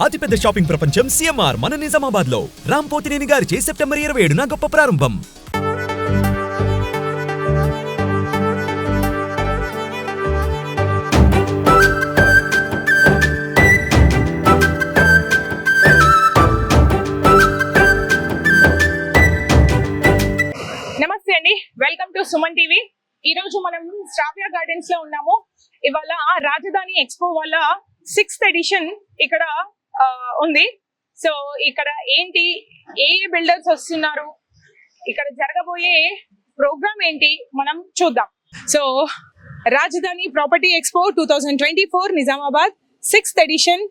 అతిపెద్ద షాపింగ్ ప్రపంచం సిఎంఆర్ మన నిజామాబాద్ లో రాంపోతినేని గారిచే సెప్టెంబర్ 27న గొప్ప ప్రారంభం. నమస్తే అండి, వెల్కమ్ టు సుమన్ టీవీ. ఈ రోజు మనం శ్రావ్య గార్డెన్స్ లో ఉన్నాము. ఇవాళ రాజధాని ఎక్స్పో వల్ల 6th ఎడిషన్ ఇక్కడ ఉంది. సో ఇక్కడ ఏంటి, ఏ బిల్డర్స్ వస్తున్నారు, ఇక్కడ జరగబోయే ప్రోగ్రామ్ ఏంటి మనం చూద్దాం. So Rajadhani property expo 2024 Nizamabad 6th edition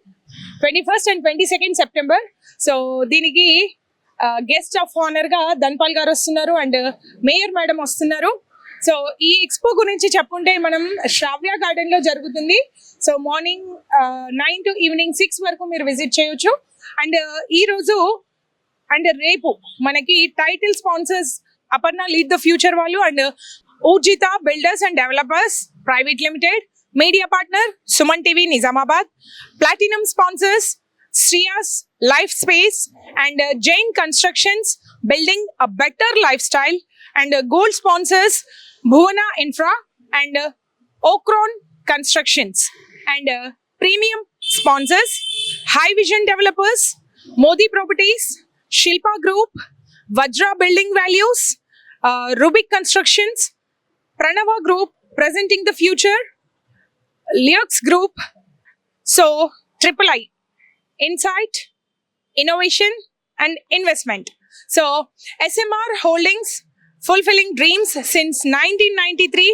21st and 22nd September. So దీనికి గెస్ట్ ఆఫ్ ఆనర్ గా ధన్పాల్ గారు వస్తున్నారు అండ్ మేయర్ మేడం వస్తున్నారు. సో ఈ ఎక్స్పో గురించి చెప్పుకుంటే మనం శ్రావ్య గార్డెన్ లో జరుగుతుంది. సో మార్నింగ్ 9 to ఈవినింగ్ 6 వరకు మీరు విజిట్ చేయొచ్చు. అండ్ ఈ రోజు అండ్ రేపు మనకి title sponsors Aparna lead the future వాళ్ళు and Urjitha builders and developers private limited, media partner Suman TV Nizamabad, platinum sponsors Shreyas life space and Jain constructions building a better lifestyle and gold sponsors Bhuvana infra and Okron constructions and premium sponsors high vision developers, Modi properties, Shilpa group, Vajra building values, Rubik constructions, Pranava group presenting the future, Lux Group, so Triple I, Insight, Innovation and Investment. So SMR Holdings, fulfilling dreams since 1993,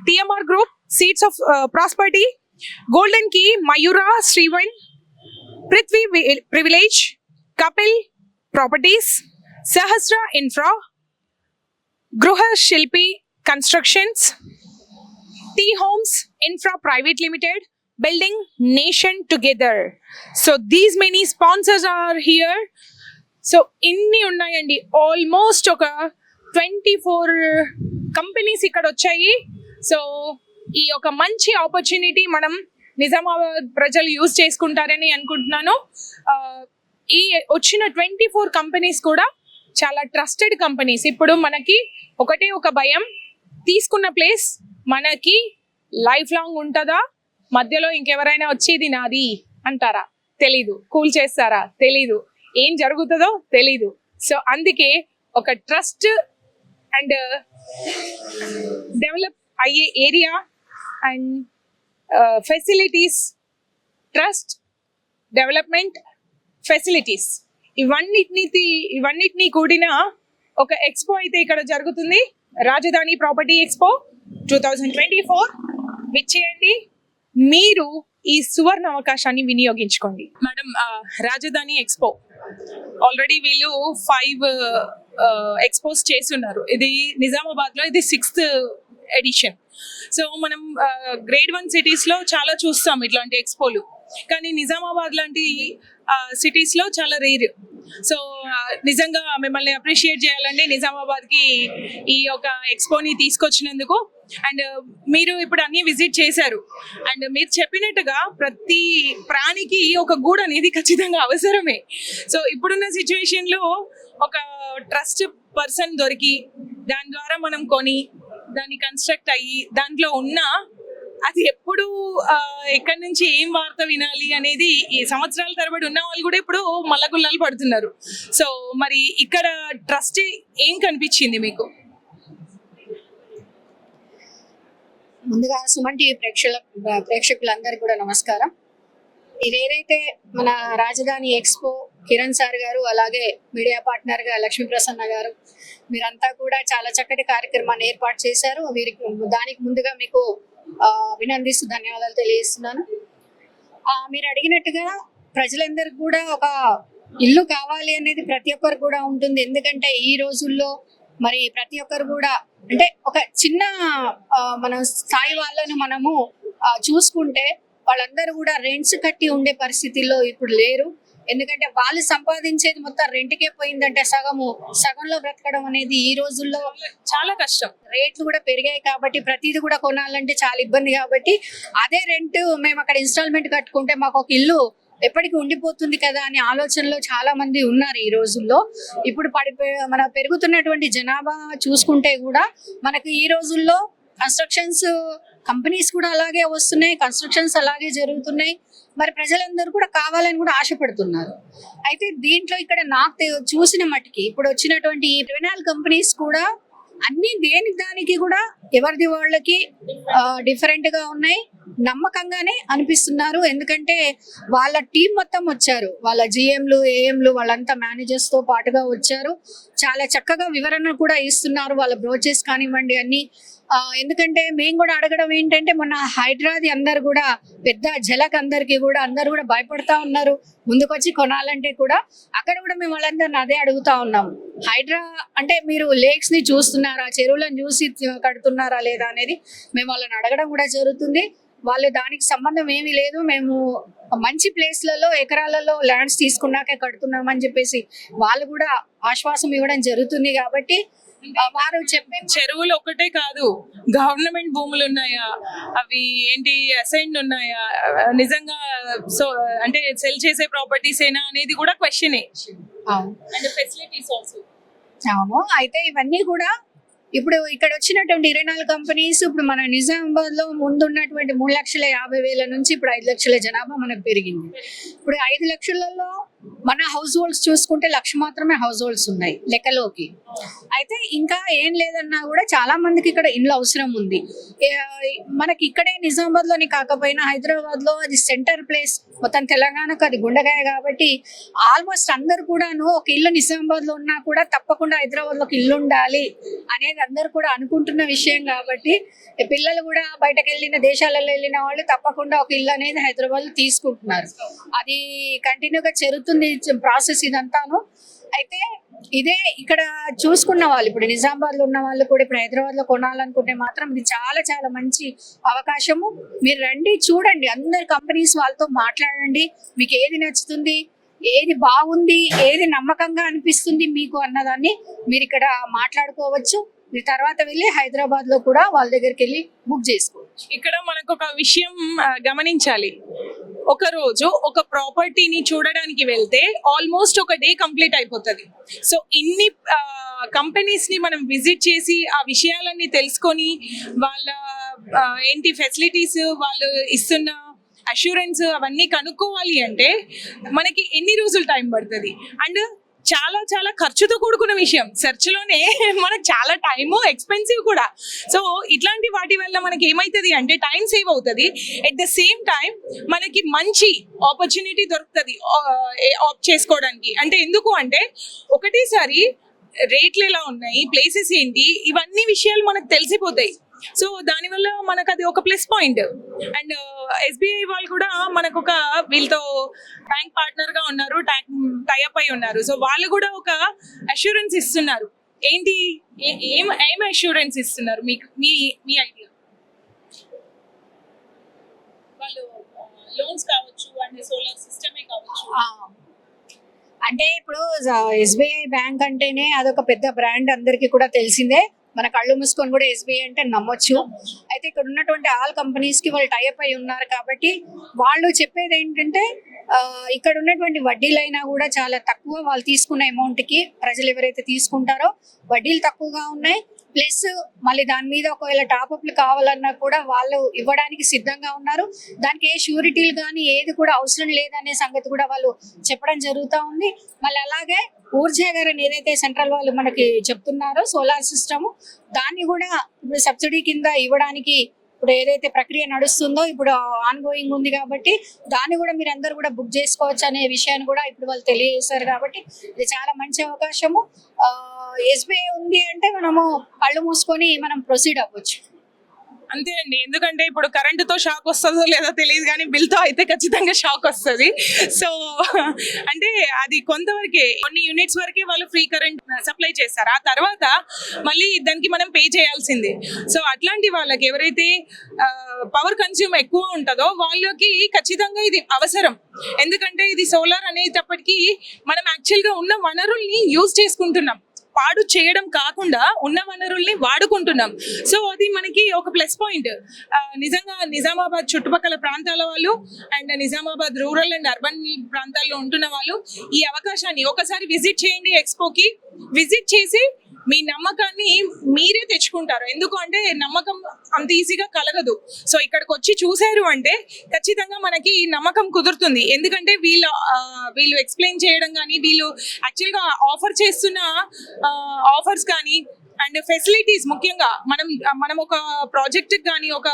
TMR Group, Seeds of Prosperity, Golden Key, Mayura Srivan, Prithvi Privilege, Kapil Properties, Sahasra Infra, Gruha Shilpi Constructions, T Homes Infra Private Limited, building nation together. So these many sponsors are here. So inni unnayandi, almost oka 24 companies ikkada vachayi. So ee oka manchi opportunity manam Nizamabad ప్రజలు use చేసుకుంటారని అనుకుంటున్నాను. ఈ వచ్చిన 24 companies కూడా చాలా trusted companies. ఇప్పుడు మనకి ఒకటే ఒక భయం, తీసుకున్న ప్లేస్ మనకి లైఫ్ లాంగ్ ఉంటుందా, మధ్యలో ఇంకెవరైనా వచ్చి ఇది నాది అంటారా తెలీదు, కూల్ చేస్తారా తెలీదు, ఏం జరుగుతుందో తెలీదు. సో అందుకే ఒక ట్రస్ట్ అండ్ డెవలప్ అయ్యే area and facilities, trust development facilities ఇవన్నిటినీ కూడిన ఒక ఎక్స్పో అయితే ఇక్కడ జరుగుతుంది. రాజధాని ప్రాపర్టీ ఎక్స్పో 2024 విచ్చేయండి, మీరు ఈ సువర్ణ అవకాశాన్ని వినియోగించుకోండి. మేడం, రాజధాని ఎక్స్పో ఆల్రెడీ వీళ్ళు 5 ఎక్స్పోస్ చేస్తున్నారు. ఇది నిజామాబాద్ లో ఇది 6th ఎడిషన్. సో మనం గ్రేడ్ 1 సిటీస్ లో చాలా చూస్తాం ఇట్లాంటి ఎక్స్పోలు, కానీ నిజామాబాద్ లాంటి సిటీస్ లో చాలా రేర్. సో నిజంగా మిమ్మల్ని అప్రిషియేట్ చేయాలండి నిజామాబాద్కి ఈ యొక్క ఎక్స్పోని తీసుకొచ్చినందుకు. అండ్ మీరు ఇప్పుడు అన్ని విజిట్ చేశారు అండ్ మీరు చెప్పినట్టుగా ప్రతి ప్రాణికి ఒక గూడు అనేది ఖచ్చితంగా అవసరమే. సో ఇప్పుడున్న సిచ్యువేషన్లో ఒక ట్రస్ట్ పర్సన్ దొరికి దాని ద్వారా మనం కొని దాన్ని కన్స్ట్రక్ట్ అయ్యి దాంట్లో ఉన్న అది ఎప్పుడు ఎక్కడి నుంచి ఏం వార్త వినాలి అనేది ఈ సంవత్సరాల తరబడి ఉన్న వాళ్ళు కూడా ఇప్పుడు మల్లగుల్లాలు పడుతున్నారు. సో మరి ఇక్కడ ట్రస్ట్ ఏం కనిపించింది మీకు? ముందుగా సుమన్ టీవీ ప్రేక్షకులందరికీ కూడా నమస్కారం. ఇదేదైతే మన రాజధాని ఎక్స్పో కిరణ్ సార్ గారు అలాగే మీడియా పార్ట్నర్ గా లక్ష్మీ ప్రసన్న గారు మీరంతా కూడా చాలా చక్కటి కార్యక్రమాన్ని ఏర్పాటు చేశారు. దానికి ముందుగా మీకు అభినందిస్తూ ధన్యవాదాలు తెలియజేస్తున్నాను. మీరు అడిగినట్టుగా ప్రజలందరికీ కూడా ఒక ఇల్లు కావాలి అనేది ప్రతి ఒక్కరు కూడా ఉంటుంది. ఎందుకంటే ఈ రోజుల్లో మరి ప్రతి ఒక్కరు కూడా అంటే ఒక చిన్న మన స్థాయి వాళ్ళను మనము చూసుకుంటే వాళ్ళందరూ కూడా రెంట్స్ కట్టి ఉండే పరిస్థితుల్లో ఇప్పుడు లేరు. ఎందుకంటే వాళ్ళు సంపాదించేది మొత్తం రెంట్కే పోయిందంటే సగంలో బ్రతకడం అనేది ఈ రోజుల్లో చాలా కష్టం. రేట్లు కూడా పెరిగాయి కాబట్టి ప్రతిది కూడా కొనాలంటే చాలా ఇబ్బంది. కాబట్టి అదే రెంట్ మేము అక్కడ ఇన్స్టాల్మెంట్ కట్టుకుంటే మాకు ఒక ఇల్లు ఎప్పటికి ఉండిపోతుంది కదా అనే ఆలోచనలో చాలా మంది ఉన్నారు ఈ రోజుల్లో. ఇప్పుడు మన పెరుగుతున్నటువంటి జనాభా చూసుకుంటే కూడా మనకు ఈ రోజుల్లో కన్స్ట్రక్షన్స్ కంపెనీస్ కూడా అలాగే వస్తున్నాయి, కన్స్ట్రక్షన్స్ అలాగే జరుగుతున్నాయి. మరి ప్రజలందరూ కూడా కావాలని కూడా ఆశపడుతున్నారు. అయితే దీంట్లో ఇక్కడ నాకు చూసిన మట్టుకి ఇప్పుడు వచ్చినటువంటి ఈ 24 కంపెనీస్ కూడా అన్ని దేని దానికి కూడా ఎవరిది వాళ్ళకి డిఫరెంట్ గా ఉన్నాయి, నమ్మకంగానే అనిపిస్తున్నారు. ఎందుకంటే వాళ్ళ టీం మొత్తం వచ్చారు, వాళ్ళ జిఎంలు ఏఎంలు వాళ్ళంతా మేనేజర్స్ తో పాటుగా వచ్చారు. చాలా చక్కగా వివరణ కూడా ఇస్తున్నారు, వాళ్ళ బ్రోచెస్ కానివ్వండి అన్ని. ఎందుకంటే మేము కూడా అడగడం ఏంటంటే మొన్న హైదరాబాద్ అందరు కూడా పెద్ద ఝలక్ అందరికి కూడా అందరు కూడా భయపడతా ఉన్నారు ముందుకొచ్చి కొనాలంటే కూడా. అక్కడ కూడా మేము వాళ్ళందరిని అదే అడుగుతా ఉన్నాము, హైడ్రా అంటే మీరు లేక్స్ ని చూస్తున్నారా, చెరువులను చూసి కడుతున్నారా లేదా అనేది మేము వాళ్ళని అడగడం కూడా జరుగుతుంది. వాళ్ళు దానికి సంబంధం ఏమీ లేదు, మేము మంచి ప్లేస్లలో ఎకరాలలో ల్యాండ్స్ తీసుకున్నాకే కడుతున్నామని చెప్పేసి వాళ్ళు కూడా ఆశ్వాసం ఇవ్వడం జరుగుతుంది. కాబట్టి వారు చెప్పే చెరువులు ఒకటే కాదు, గవర్నమెంట్ భూములు ఉన్నాయా, అవి ఏంటి అసైన్ ఉన్నాయా, నిజంగా సో అంటే సెల్ చేసే ప్రాపర్టీస్ ఏనా అనేది కూడా క్వశ్చనే. And facilities also. అవును, అయితే ఇవన్నీ కూడా ఇప్పుడు ఇక్కడ వచ్చినటువంటి 24 కంపెనీస్ ఇప్పుడు మన నిజామాబాద్ లో ముందున్నటువంటి 3,50,000 నుంచి ఇప్పుడు 5 లక్షల జనాభా మనకు పెరిగింది. ఇప్పుడు 5 లక్షలలో మన హౌస్ హోల్డ్స్ చూసుకుంటే 1,00,000 మాత్రమే హౌస్ హోల్డ్స్ ఉన్నాయి లెక్కలోకి. అయితే ఇంకా ఏం లేదన్నా కూడా చాలా మందికి ఇక్కడ ఇండ్లు అవసరం ఉంది. మనకి ఇక్కడే నిజామాబాద్ లోని కాకపోయినా హైదరాబాద్ లో అది సెంటర్ ప్లేస్, మొత్తం తెలంగాణకు అది గుండెకాయ. కాబట్టి ఆల్మోస్ట్ అందరు కూడాను ఒక ఇల్లు నిజామాబాద్ లో ఉన్నా కూడా తప్పకుండా హైదరాబాద్ లోకి ఇల్లు ఉండాలి అనేది అందరు కూడా అనుకుంటున్న విషయం. కాబట్టి పిల్లలు కూడా బయటకు వెళ్ళిన దేశాలలో వెళ్ళిన వాళ్ళు తప్పకుండా ఒక ఇల్లు అనేది హైదరాబాద్ లో తీసుకుంటున్నారు. అది కంటిన్యూగా జరుగుతుంది ప్రాసెస్ ఇదంతాను. అయితే ఇదే ఇక్కడ చూసుకున్న వాళ్ళు ఇప్పుడు నిజామాబాద్ లో ఉన్న వాళ్ళు కూడా ఇప్పుడు హైదరాబాద్ లో కొనాలనుకుంటే మాత్రం ఇది చాలా చాలా మంచి అవకాశము. మీరు రండి, చూడండి, అందరు కంపెనీస్ వాళ్ళతో మాట్లాడండి, మీకు ఏది నచ్చుతుంది, ఏది బాగుంది, ఏది నమ్మకంగా అనిపిస్తుంది మీకు అన్నదాన్ని మీరు ఇక్కడ మాట్లాడుకోవచ్చు. మీరు తర్వాత వెళ్ళి హైదరాబాద్ లో కూడా వాళ్ళ దగ్గరికి వెళ్ళి బుక్ చేసుకోవచ్చు. ఇక్కడ మనకు ఒక విషయం గమనించాలి, ఒక రోజు ఒక ప్రాపర్టీని చూడడానికి వెళ్తే ఆల్మోస్ట్ ఒక డే కంప్లీట్ అయిపోతుంది. సో ఇన్ని కంపెనీస్ ని మనం విజిట్ చేసి ఆ విషయాలన్నీ తెలుసుకొని వాళ్ళ ఏంటి ఫెసిలిటీస్, వాళ్ళు ఇస్తున్న అష్యూరెన్స్ అవన్నీ కనుక్కోవాలి అంటే మనకి ఎన్ని రోజులు టైం పడుతుంది. అండ్ చాలా చాలా ఖర్చుతో కూడుకున్న విషయం, సెర్చ్ లోనే మనకు చాలా టైము, ఎక్స్పెన్సివ్ కూడా. సో ఇట్లాంటి వాటి వల్ల మనకి ఏమవుతుంది అంటే టైం సేవ్ అవుతుంది, ఎట్ ద సేమ్ టైం మనకి మంచి ఆపర్చునిటీ దొరుకుతుంది ఆప్ట్ చేసుకోవడానికి. అంటే ఎందుకు అంటే ఒకటేసారి రేట్లు ఎలా ఉన్నాయి, ప్లేసెస్ ఏంటి, ఇవన్నీ విషయాలు మనకు తెలిసిపోతాయి. సో దానివల్ల మనకు అది ఒక ప్లస్ పాయింట్. అండ్ ఎస్బీఐ వాళ్ళు కూడా మనకు ఒక వీళ్ళతో బ్యాంక్ పార్ట్నర్ గా ఉన్నారు, టైఅప్ అయి ఉన్నారు. సో వాళ్ళు కూడా ఒక అష్యూరెన్స్ ఇస్తున్నారు. ఏంటి ఏం అష్యూరెన్స్ ఇస్తున్నారు మీకు, మీ ఐడియా? వాళ్ళు లోన్స్ కావచ్చు అండ్ సోలార్ సిస్టమే కావచ్చు. అంటే ఇప్పుడు ఎస్బీఐ బ్యాంక్ అంటేనే అదొక పెద్ద బ్రాండ్, అందరికీ కూడా తెలిసిందే. మన కళ్ళు మూసుకొని కూడా ఎస్బీఐ అంటే నమ్మొచ్చు. అయితే ఇక్కడ ఉన్నటువంటి ఆల్ కంపెనీస్ కి వాళ్ళు టైఅప్ అయి ఉన్నారు కాబట్టి వాళ్ళు చెప్పేది ఏంటంటే ఇక్కడ ఉన్నటువంటి వడ్డీలైనా కూడా చాలా తక్కువ, వాళ్ళు తీసుకున్న అమౌంట్ కి ప్రజలు ఎవరైతే తీసుకుంటారో వడ్డీలు తక్కువగా ఉన్నాయి. ప్లస్ మళ్ళీ దాని మీద ఒకవేళ టాప్అప్లు కావాలన్నా కూడా వాళ్ళు ఇవ్వడానికి సిద్ధంగా ఉన్నారు. దానికి ఏ షూరిటీలు కానీ ఏది కూడా అవసరం లేదనే సంగతి కూడా వాళ్ళు చెప్పడం జరుగుతూ ఉంది. మళ్ళీ అలాగే ఊర్జా గారు ఏదైతే సెంట్రల్ వాళ్ళు మనకి చెప్తున్నారో సోలార్ సిస్టమ్, దాన్ని కూడా ఇప్పుడు సబ్సిడీ కింద ఇవ్వడానికి ఇప్పుడు ఏదైతే ప్రక్రియ నడుస్తుందో ఇప్పుడు ఆన్ గోయింగ్ ఉంది. కాబట్టి దాన్ని కూడా మీరు అందరూ కూడా బుక్ చేసుకోవచ్చు అనే విషయాన్ని కూడా ఇప్పుడు వాళ్ళు తెలియజేశారు. కాబట్టి ఇది చాలా మంచి అవకాశము. ఎస్బీఐ ఉంది అంటే మనము కళ్ళు మూసుకొని మనం ప్రొసీడ్ అవ్వచ్చు. అంతే అండి, ఎందుకంటే ఇప్పుడు కరెంటుతో షాక్ వస్తుందో లేదో తెలియదు కానీ బిల్తో అయితే ఖచ్చితంగా షాక్ వస్తుంది. సో అంటే అది కొంతవరకే, కొన్ని యూనిట్స్ వరకే వాళ్ళు ఫ్రీ కరెంట్ సప్లై చేస్తారు, ఆ తర్వాత మళ్ళీ దానికి మనం పే చేయాల్సిందే. సో అట్లాంటి వాళ్ళకి ఎవరైతే పవర్ కన్స్యూమ్ ఎక్కువ ఉంటుందో వాళ్ళకి ఖచ్చితంగా ఇది అవసరం. ఎందుకంటే ఇది సోలార్ అనేటప్పటికీ మనం యాక్చువల్గా ఉన్న వనరుల్ని యూజ్ చేసుకుంటున్నాం. పాడు చేయడం కాకుండా ఉన్న వనరుల్ని వాడుకుంటున్నాం. సో అది మనకి ఒక ప్లస్ పాయింట్. నిజంగా నిజామాబాద్ చుట్టుపక్కల ప్రాంతాల వాళ్ళు and Nizamabad rural and urban ప్రాంతాల్లో ఉంటున్న వాళ్ళు ఈ అవకాశాన్ని ఒకసారి విజిట్ చేయండి. ఎక్స్పోకి విజిట్ చేసి మీ నమ్మకాన్ని మీరే తెచ్చుకుంటారు. ఎందుకు అంటే నమ్మకం అంత ఈజీగా కలగదు. సో ఇక్కడికి వచ్చి చూశారు అంటే ఖచ్చితంగా మనకి నమ్మకం కుదురుతుంది. ఎందుకంటే వీళ్ళు ఎక్స్ప్లెయిన్ చేయడం కానీ, వీళ్ళు యాక్చువల్గా ఆఫర్ చేస్తున్న ఆఫర్స్ కానీ అండ్ ఫెసిలిటీస్, ముఖ్యంగా మనం ఒక ప్రాజెక్ట్ కానీ ఒక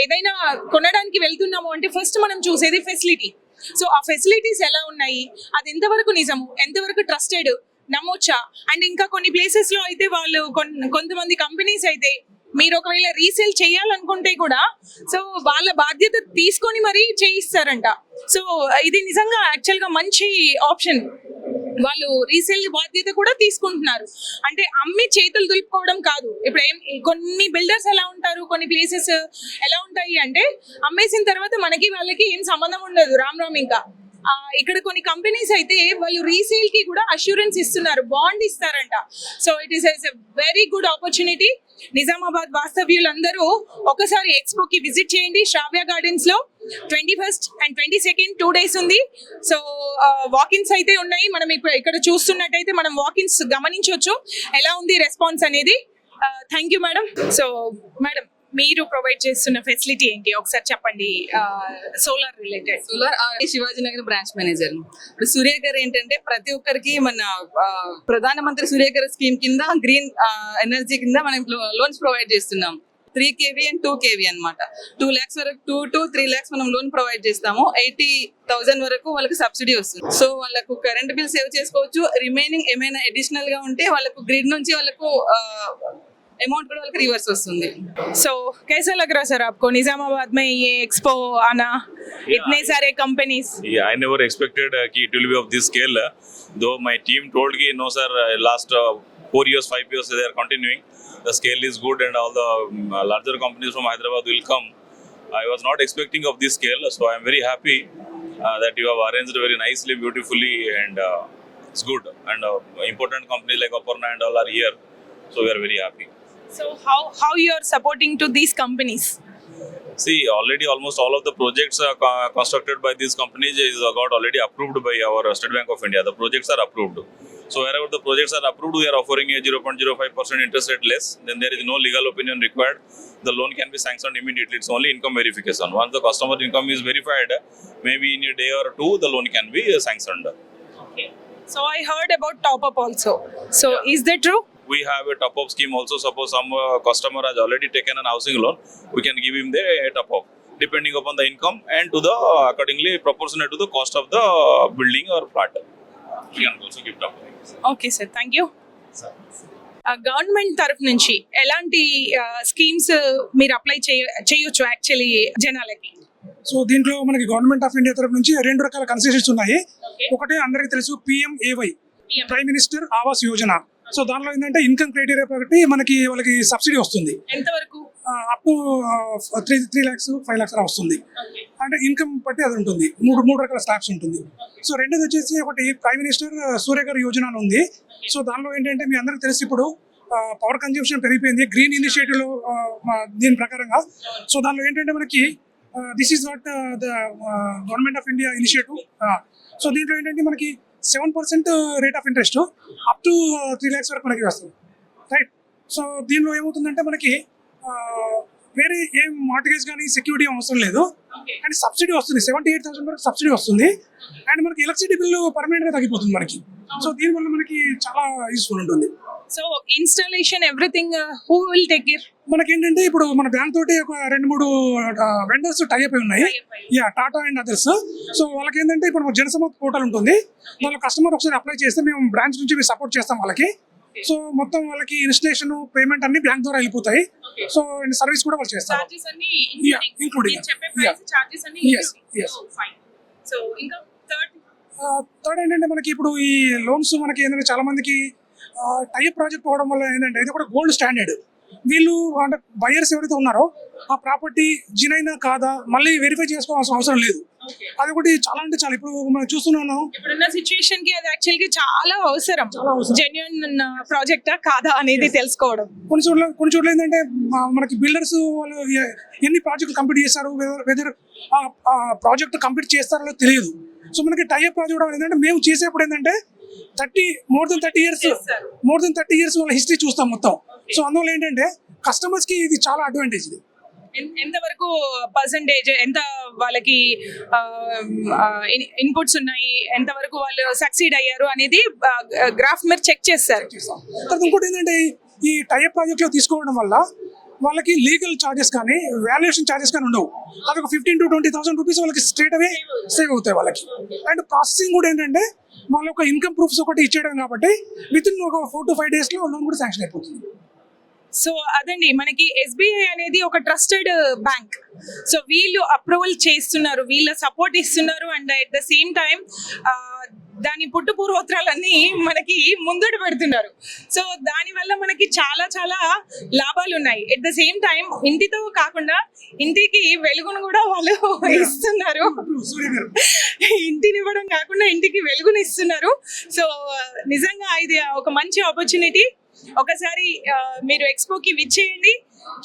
ఏదైనా కొనడానికి వెళ్తున్నాము అంటే ఫస్ట్ మనం చూసేది ఫెసిలిటీ. సో ఆ ఫెసిలిటీస్ ఎలా ఉన్నాయి, అది ఎంతవరకు నిజము, ఎంతవరకు ట్రస్టెడ్, నమ్మొచ్చా. అండ్ ఇంకా కొన్ని ప్లేసెస్ లో అయితే వాళ్ళు కొంతమంది కంపెనీస్ అయితే మీరు ఒకవేళ రీసేల్ చేయాలనుకుంటే కూడా సో వాళ్ళ బాధ్యత తీసుకొని మరీ చేయిస్తారంట. సో ఇది నిజంగా యాక్చువల్గా మంచి ఆప్షన్. వాళ్ళు రీసేల్ బాధ్యత కూడా తీసుకుంటున్నారు. అంటే అమ్మి చేతులు దులుపుకోవడం కాదు. ఇప్పుడు కొన్ని బిల్డర్స్ ఎలా ఉంటారు, కొన్ని ప్లేసెస్ ఎలా ఉంటాయి అంటే అమ్మేసిన తర్వాత మనకి వాళ్ళకి ఏం సంబంధం ఉండదు, రామ్ ఇంకా. ఇక్కడ కొన్ని కంపెనీస్ అయితే వాళ్ళు రీసేల్ కి కూడా అష్యూరెన్స్ ఇస్తున్నారు, బాండ్ ఇస్తారంట. So it is a very good opportunity. Nizamabad వాస్తవ్యులందరూ ఒకసారి ఎక్స్పోకి విజిట్ చేయండి. శ్రావ్య గార్డెన్స్ లో 21st and 22nd 2 days ఉంది. సో వాకిన్స్ అయితే ఉన్నాయి. మనం ఇప్పుడు ఇక్కడ చూస్తున్నట్టయితే మనం వాకిన్స్ గమనించవచ్చు ఎలా ఉంది రెస్పాన్స్ అనేది. Thank you madam. So madam, మీరు ప్రొవైడ్ చేస్తున్న ఫెసిలిటీ ఏంటి ఒకసారి చెప్పండి. Solar related. Solar Shivaji Nagar branch manager. ఇప్పుడు సూర్య గారు ఏంటంటే ప్రతి ఒక్కరికి మన ప్రధానమంత్రి సూర్య గారు స్కీమ్ కింద గ్రీన్ ఎనర్జీ కింద మనం లోన్స్ ప్రొవైడ్ చేస్తున్నాం. 3 kV and 2 kV అనమాట. 2 lakhs వరకు 2 to 3 lakhs మనం లోన్ ప్రొవైడ్ చేస్తాము. 80,000 వరకు వాళ్ళకి సబ్సిడీ వస్తుంది. సో వాళ్ళకు కరెంట్ బిల్ సేవ్ చేసుకోవచ్చు. రిమైనింగ్ ఏమైనా అడిషనల్ గా ఉంటే వాళ్ళకు గ్రిడ్ నుంచి వాళ్ళకు अमाउंट కూడా వాళ్ళకి రివర్స్ వస్తుంది. సో कैसा लग रहा सर आपको निजामाबाद में ये एक्सपो आना, इतने सारे companies? Yeah, I never expected कि it will be of this scale. Though my team told कि no sir, last 4 years, 5 years they are continuing. The scale is good and all the larger companies from Hyderabad will come. I was not expecting of this scale, so I am very happy that you have arranged very nicely, beautifully, and it's good. And important companies like Aparna and all are here, so we are very happy. So how you are supporting to these companies? See, already almost all of the projects constructed by these companies is got already approved by our State Bank of India. The projects are approved. So wherever the projects are approved, we are offering a 0.05% interest rate less. Then there is no legal opinion required. The loan can be sanctioned immediately. It's only income verification. Once the customer income is verified, maybe in a day or two, the loan can be sanctioned. Okay. So I heard about top up also. So is that true? We have a top-up scheme also. Suppose some customer has already taken an housing loan, we can give him the top-up depending upon the income and to the accordingly proportionate to the cost of the building or flat. We can also give top-up. Okay sir, thank you. Government తరఫు నుంచి ఎలాంటి schemes మీరు apply చేయొచ్చు actually జనాలకి? So దీంట్లో మనకి government of India తరఫు నుంచి 2 రకాల కన్సెషన్స్ ఉన్నాయి. ఒకటి అందరికీ తెలుసు, PMAY, prime minister Awas Yojana. So దానిలో ఏంటంటే ఇన్కమ్ క్రైటీరియా బట్టి మనకి వాళ్ళకి సబ్సిడీ వస్తుంది. ఎంతవరకు? అప్ టు 3 lakhs 5 lakhs అలా వస్తుంది. అంటే ఇన్కమ్ బట్టి అది ఉంటుంది. మూడు రకాల స్లాబ్స్ ఉంటుంది. సో రెండోది వచ్చేసి ఒకటి ప్రైమ్ మినిస్టర్ సూర్య గారి యోజన అని ఉంది. సో దానిలో ఏంటంటే మీ అందరికి తెలిసి ఇప్పుడు పవర్ కన్జంప్షన్ పెరిగిపోయింది గ్రీన్ ఇనిషియేటివ్ లో దీని ప్రకారంగా. సో దానిలో ఏంటంటే మనకి this is what the government of India initiative. So దీంట్లో ఏంటంటే మనకి 7% rate of interest up to 3 lakhs వరకు మనకి వస్తుంది, రైట్. సో దీనిలో ఏమవుతుందంటే మనకి వేరే ఏం మార్టిగేజ్ కానీ సెక్యూరిటీ అవసరం లేదు, అండ్ సబ్సిడీ వస్తుంది. 78,000 వరకు సబ్సిడీ వస్తుంది. అండ్ మనకి ఎలక్ట్రిసిటీ బిల్లు పర్మనెంట్ గా తగ్గిపోతుంది మనకి. సో దీనివల్ల మనకి చాలా యూస్ఫుల్ ఉంటుంది. So installation everything who will take care? మనకి ఏంటంటే ఇప్పుడు మన బ్యాంక్ తోటి ఒక 2-3 వెండర్స్ టైప్ అయి ఉన్నాయి. Yeah, Tata and others. So వాళ్ళకి ఏంటంటే ఇప్పుడు జనసమత్ పోర్టల్ ఉంటుంది. దానిలో కస్టమర్ ఒకసారి అప్లై చేస్తే మేము బ్రాంచ్ నుంచి సపోర్ట్ చేస్తాం వాళ్ళకి. సో మొత్తం వాళ్ళకి ఇన్స్టలేషన్ పేమెంట్ అన్ని బ్యాంక్ ద్వారా వెళ్ళిపోతాయి. సో సర్వీస్ కూడా వాళ్ళు చేస్తారు, ఇంక్లూడింగ్. సో ఇంకా థర్డ్ ఏంటంటే మనకి ఇప్పుడు ఈ లోన్స్ మనకి ఏంటంటే చాలా మందికి టైప్ ప్రాజెక్ట్ పోవడం వల్ల ఏంటంటే ఇది కూడా గోల్డ్ స్టాండర్డ్. వీళ్ళు అంటే బయర్స్ ఎవరైతే ఉన్నారో ఆ ప్రాపర్టీ జినైనా కాదా మళ్ళీ వెరిఫై చేసుకోవాల్సిన అవసరం లేదు. అది ఒకటి చాలా అంటే చాలా ఇప్పుడు మనం చూస్తున్నాను. ఇప్పుడున్న సిచ్యుయేషన్ కి అది యాక్చువల్ గా చాలా అవసరం, జెన్యున్ ప్రాజెక్టా కాదా అనేది తెలుసుకోవడం. కొన్ని చోట్ల ఏంటంటే మనకి బిల్డర్స్ వాళ్ళు ఎన్ని ప్రాజెక్టులు కంప్లీట్ చేస్తారు, వెదర్ ఆ ప్రాజెక్ట్ కంప్లీట్ చేస్తారో తెలియదు. సో మనకి టైప్ ప్రాజెక్ట్ ఏంటంటే మేము చేసేప్పుడు ఏంటంటే మోర్ దెన్ 30 ఇయర్స్ వాళ్ళ హిస్టరీ చూస్తాం మొత్తం. సో అందువల్ల ఏంటంటే కస్టమర్స్ కి ఇది చాలా అడ్వాంటేజ్. ఇది ఎంతవరకు పర్సంటేజ్, ఎంత వాళ్ళకి ఇన్పుట్స్ ఉన్నాయి, ఎంతవరకు వాళ్ళు సక్సీడ్ అయ్యారు అనేది గ్రాఫ్ మీరు చెక్ చేస్తారు. తర్వాత ఇంకోటి ఏంటంటే ఈ టైప్ ప్రాజెక్ట్ లో తీసుకోవడం వల్ల వాళ్ళకి లీగల్ చార్జెస్ కానీ వాల్యుయేషన్ చార్జెస్ కానీ ఉండవు. అది ఒక 15,000 to 20,000 రూపీస్ వాళ్ళకి స్ట్రేట్ అవే సేవ్ అవుతాయి వాళ్ళకి. అండ్ ప్రాసెసింగ్ కూడా ఏంటంటే వాళ్ళ ఒక ఇన్కమ్ ప్రూఫ్స్ ఒకటి ఇచ్చేయడం కాబట్టి విత్ ఇన్ ఒక 4 to 5 days లో లోన్ కూడా శాంక్షన్ అయిపోతుంది. సో అదండి, మనకి SBI అనేది ఒక ట్రస్టెడ్ బ్యాంక్. సో వీళ్ళు అప్రూవల్ చేస్తున్నారు, వీళ్ళ సపోర్ట్ ఇస్తున్నారు, and at the same time దాని పుట్టు పూర్వోత్తరాలన్నీ మనకి ముందట పెడుతున్నారు. సో దానివల్ల మనకి చాలా చాలా లాభాలు ఉన్నాయి. ఎట్ ద సేమ్ టైం ఇంటితో కాకుండా ఇంటికి వెలుగును కూడా వాళ్ళు ఇస్తున్నారు. ఇంటిని ఇవ్వడం కాకుండా ఇంటికి వెలుగుని ఇస్తున్నారు. సో నిజంగా ఇది ఒక మంచి ఆపర్చునిటీ. ఒకసారి మీరు ఎక్స్పోకి విచ్చేయండి,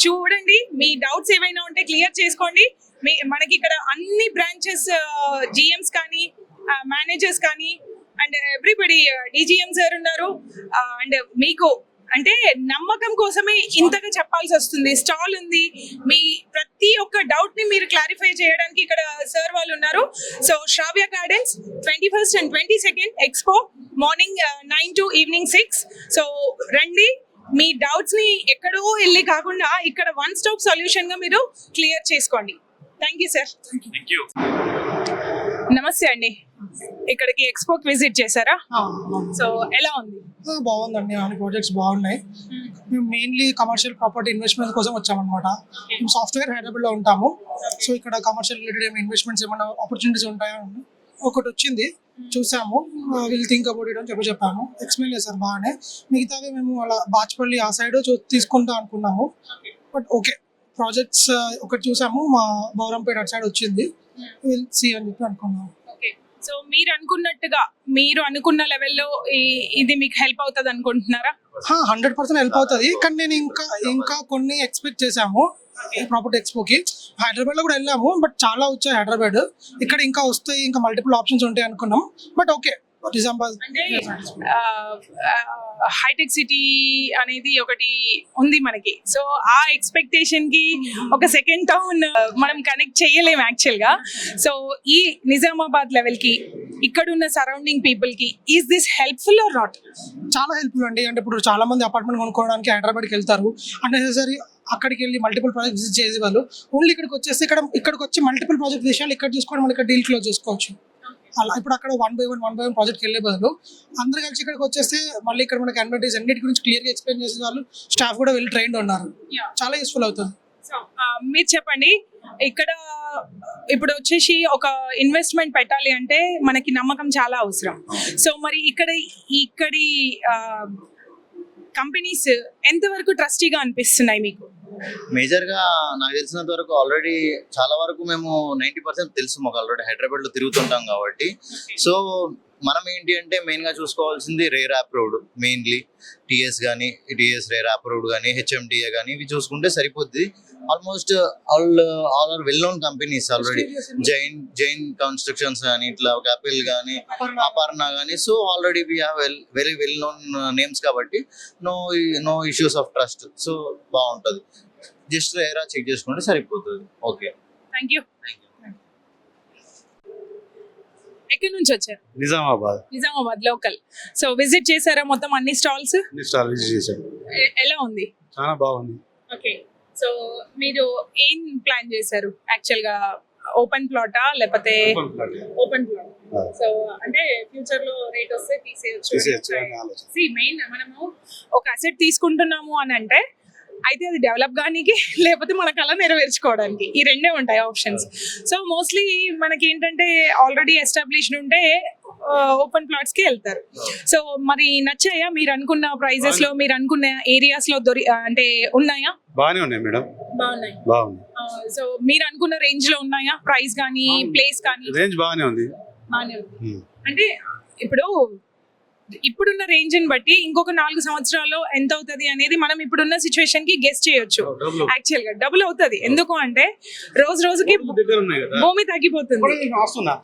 చూడండి, మీ డౌట్స్ ఏవైనా ఉంటే క్లియర్ చేసుకోండి. మనకి ఇక్కడ అన్ని బ్రాంచెస్ GMs కానీ మేనేజర్స్ కానీ అండ్ ఎవ్రీబడి DGM సార్ ఉన్నారు. అండ్ మీకు అంటే నమ్మకం కోసమే ఇంతగా చెప్పాల్సి వస్తుంది. స్టాల్ ఉంది, మీ ప్రతి ఒక్క డౌట్ ని మీరు క్లారిఫై చేయడానికి ఇక్కడ సార్ వాళ్ళు ఉన్నారు. So Shravya gardens 21st and 22nd expo morning 9 to evening 6. So రండి, మీ డౌట్స్ ని ఎక్కడో వెళ్ళి కాకుండా ఇక్కడ వన్ స్టాప్ సొల్యూషన్ గా మీరు క్లియర్ చేసుకోండి. Thank you sir. Thank you. నమస్తే అండి, ఇక్కడికి ఎక్స్పోకి విజిట్ చేశారా? సో ఎలా ఉంది? బాగుందండి, అన్ని ప్రాజెక్ట్స్ బాగున్నాయి. మేము మెయిన్లీ కమర్షియల్ ప్రాపర్టీ ఇన్వెస్ట్మెంట్ కోసం వచ్చామన్నమాట. మేము సాఫ్ట్వేర్ హైదరాబాద్లో ఉంటాము. సో ఇక్కడ కమర్షియల్ రిలేటెడ్ ఇన్వెస్ట్మెంట్స్ ఏమైనా ఆపర్చునిటీస్ ఉంటాయా ఒకటి వచ్చింది, చూసాము. విల్ థింక్ అబౌట్ ఇట్ అని చెప్పాము. ఎక్స్ప్లెయిన్ చేశారు బాగానే. మిగతావి మేము అలా బాచ్పల్లి ఆ సైడ్ తీసుకుంటాం అనుకున్నాము. బట్ ఓకే, ప్రాజెక్ట్స్ ఒకటి చూసాము, మా బౌరంపేట అటు సైడ్ వచ్చింది. విల్ సీ అని చెప్పి అనుకున్నాము. సో మీరు అనుకున్నట్టుగా, మీరు అనుకున్న లెవెల్లో ఇది మీకు హెల్ప్ అవుతుంది అనుకుంటున్నారా? 100% హెల్ప్ అవుతుంది. కానీ నేను ఇంకా కొన్ని ఎక్స్పెక్ట్ చేసాము ప్రాపర్టీ ఎక్స్పోకి. హైదరాబాద్ లో కూడా వెళ్ళాము, బట్ చాలా వచ్చాయి హైదరాబాద్. ఇక్కడ ఇంకా వస్తాయి, ఇంకా మల్టిపుల్ ఆప్షన్స్ ఉంటాయి అనుకున్నాం. బట్ ఓకే, నిజామాబాద్ అంటే హైటెక్ సిటీ అనేది ఒకటి ఉంది మనకి. సో ఆ ఎక్స్పెక్టేషన్ కి ఒక సెకండ్ టౌన్ మనం కనెక్ట్ చేయలేము యాక్చువల్ గా. సో ఈ నిజామాబాద్ లెవెల్ కి ఇక్కడున్న సరౌండింగ్ పీపుల్ కి is this helpful or not? చాలా హెల్ప్ఫుల్ అండి. అంటే ఇప్పుడు చాలా మంది అపార్ట్మెంట్ కొనుక్కోవడానికి హైదరాబాద్కి వెళ్తారు. అన్నెసరీ అక్కడికి వెళ్ళి మల్టిపుల్ ప్రాజెక్ట్ విజిట్ చేసేవాళ్ళు. ఓన్లీ ఇక్కడికి వచ్చేసి ఇక్కడికి వచ్చి మల్టిపుల్ ప్రాజెక్ట్ విషయాలు ఇక్కడ చూసుకోవడం, మళ్ళీ ఇక్కడ డీల్ క్లోజ్ చేసుకోవచ్చు. అలా ఇప్పుడు అక్కడ 1 by 1 ప్రాజెక్ట్కి వెళ్ళే బదులు అందరూ కలిసి ఇక్కడికి వచ్చేస్తే మళ్ళీ ఇక్కడ మనకి అడ్వాంటేజ్ అన్నిటి గురించి క్లియర్గా ఎక్స్ప్లెయిన్ చేసే వాళ్ళు స్టాఫ్ కూడా వెల్ ట్రైన్డ్ ఉన్నారు. చాలా యూస్ఫుల్ అవుతుంది. మీరు చెప్పండి, ఇక్కడ ఇప్పుడు వచ్చేసి ఒక ఇన్వెస్ట్మెంట్ పెట్టాలి అంటే మనకి నమ్మకం చాలా అవసరం. సో మరి ఇక్కడి కంపెనీస్ ఎంతవరకు ట్రస్టీగా అనిపిస్తున్నాయి మీకు? మేజర్గా నాకు తెలిసినంత వరకు ఆల్రెడీ చాలా వరకు మేము 90% తెలుసు మాకు. ఆల్రెడీ హైదరాబాద్లో తిరుగుతుంటాం కాబట్టి. సో మనం ఏంటి అంటే మెయిన్గా చూసుకోవాల్సింది రేర్ అప్రూవ్డ్, మెయిన్లీ TS కానీ రేర్ అప్రూవ్డ్ కానీ HMDA కానీ ఇవి చూసుకుంటే సరిపోద్ది. Almost all are well known companies already. Jain constructions కానీ, ఇట్లా క్యాపిల్ కానీ, అపర్ణ కానీ. So already we have very well known names కాబట్టి no issues of trust. So బాగుంటుంది. జస్ట్ రేరా చెక్ చేసుకుంటే సరిపోతుంది. Okay, thank you. ఎక్కడి నుంచి వచ్చారు? నిజామాబాద్ లోకల్. సో విజిట్ చేశారా మొత్తం అన్ని స్టాల్స్? ఎలా ఉంది? చాలా బాగుంది. ఓకే, సో మీరు ఏం ప్లాన్ చేశారు యాక్చువల్ గా? ఓపెన్ ప్లాటా లేకపోతే ఓపెన్ ప్లాట్? సో అంటే ఫ్యూచర్ లో రేట్ వస్తే తీసేయచ్చు. మెయిన్ మనము ఒక అసెట్ తీసుకుంటున్నాము అని అంటే అయితే అది డెవలప్ కానీకి, లేకపోతే మన కళ నెరవేర్చుకోవడానికి, ఈ రెండే ఉంటాయి ఆప్షన్స్. సో మోస్ట్లీ మనకి ఏంటంటే ఆల్రెడీ ఎస్టాబ్లిష్డ్ ఉంటే ఓపెన్ ప్లాట్స్ కి వెళ్తారు. సో మరి నచ్చాయా మీరు అనుకున్న ప్రైజెస్ లో, మీరు అనుకున్న ఏరియాస్ లో అంటే ఉన్నాయా? బాగానే ఉన్నాయి మేడం, బాగున్నాయి. బాగుంది. సో మీరు అనుకున్న రేంజ్ లో ఉన్నాయా? ప్రైస్ కానీ ప్లేస్ కానీ రేంజ్ బాగానే ఉంది. బాగానే ఉంది. అంటే ఇప్పుడున్న రేంజ్ ని బట్టి ఇంకొక 4 సంవత్సరాల్లో ఎంత అవుతుంది అనేది మనం ఇప్పుడున్న సిచ్యువేషన్ కి గెస్ చేయొచ్చు. యాక్చువల్ గా డబుల్ అవుతుంది. ఎందుకు అంటే రోజు రోజుకి దగ్గర ఉన్నాయి కదా, భూమి తగ్గిపోతుంది. వస్తున్నా